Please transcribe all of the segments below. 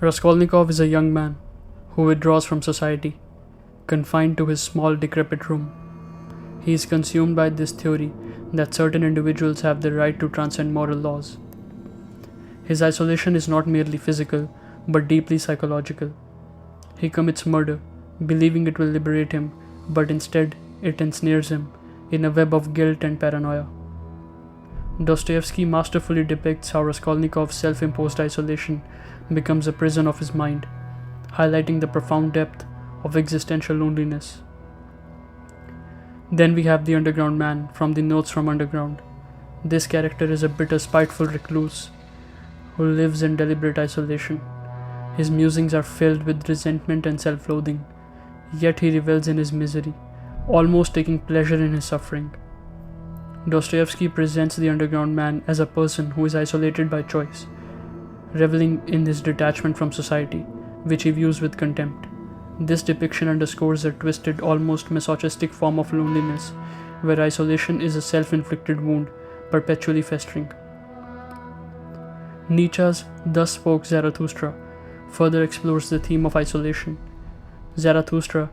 Raskolnikov is a young man who withdraws from society, confined to his small, decrepit room. He is consumed by this theory that certain individuals have the right to transcend moral laws. His isolation is not merely physical, but deeply psychological. He commits murder, believing it will liberate him, but instead it ensnares him in a web of guilt and paranoia. Dostoevsky masterfully depicts how Raskolnikov's self-imposed isolation becomes a prison of his mind, highlighting the profound depth of existential loneliness. Then we have the underground man from the Notes from Underground. This character is a bitter, spiteful recluse who lives in deliberate isolation. His musings are filled with resentment and self-loathing, yet he revels in his misery, almost taking pleasure in his suffering. Dostoevsky presents the underground man as a person who is isolated by choice, reveling in his detachment from society, which he views with contempt. This depiction underscores a twisted, almost masochistic form of loneliness, where isolation is a self-inflicted wound, perpetually festering. Nietzsche's Thus Spoke Zarathustra further explores the theme of isolation. Zarathustra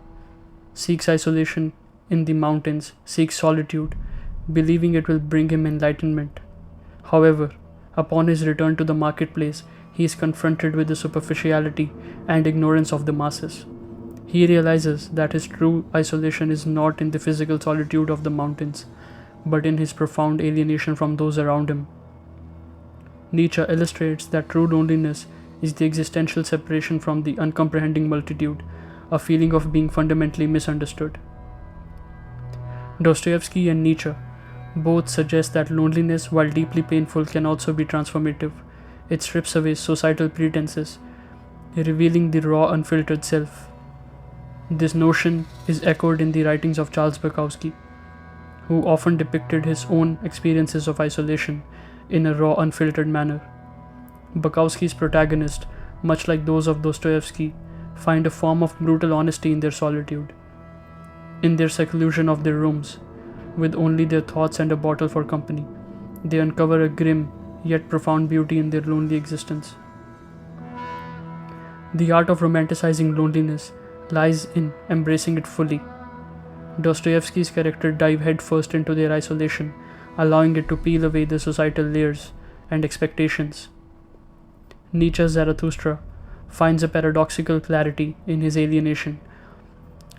seeks isolation in the mountains, seeks solitude, believing it will bring him enlightenment. However, upon his return to the marketplace, he is confronted with the superficiality and ignorance of the masses. He realizes that his true isolation is not in the physical solitude of the mountains, but in his profound alienation from those around him. Nietzsche illustrates that true loneliness is the existential separation from the uncomprehending multitude, a feeling of being fundamentally misunderstood. Dostoevsky and Nietzsche both suggest that loneliness, while deeply painful, can also be transformative. It strips away societal pretenses, revealing the raw, unfiltered self. This notion is echoed in the writings of Charles Bukowski, who often depicted his own experiences of isolation in a raw, unfiltered manner. Bukowski's protagonists, much like those of Dostoevsky, find a form of brutal honesty in their solitude. In their seclusion of their rooms, with only their thoughts and a bottle for company, they uncover a grim yet profound beauty in their lonely existence. The art of romanticizing loneliness lies in embracing it fully. Dostoevsky's characters dive headfirst into their isolation, allowing it to peel away the societal layers and expectations. Nietzsche's Zarathustra finds a paradoxical clarity in his alienation.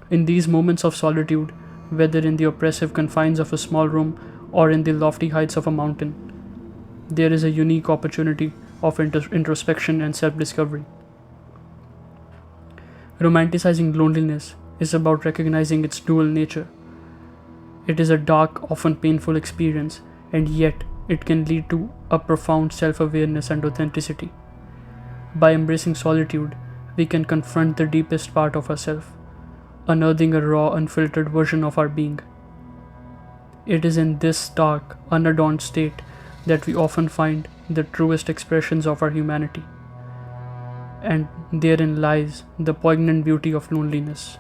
In these moments of solitude, whether in the oppressive confines of a small room or in the lofty heights of a mountain, there is a unique opportunity of introspection and self-discovery. Romanticizing loneliness is about recognizing its dual nature. It is a dark, often painful experience, and yet it can lead to a profound self-awareness and authenticity. By embracing solitude, we can confront the deepest part of ourselves, unearthing a raw, unfiltered version of our being. It is in this stark, unadorned state that we often find the truest expressions of our humanity, and therein lies the poignant beauty of loneliness.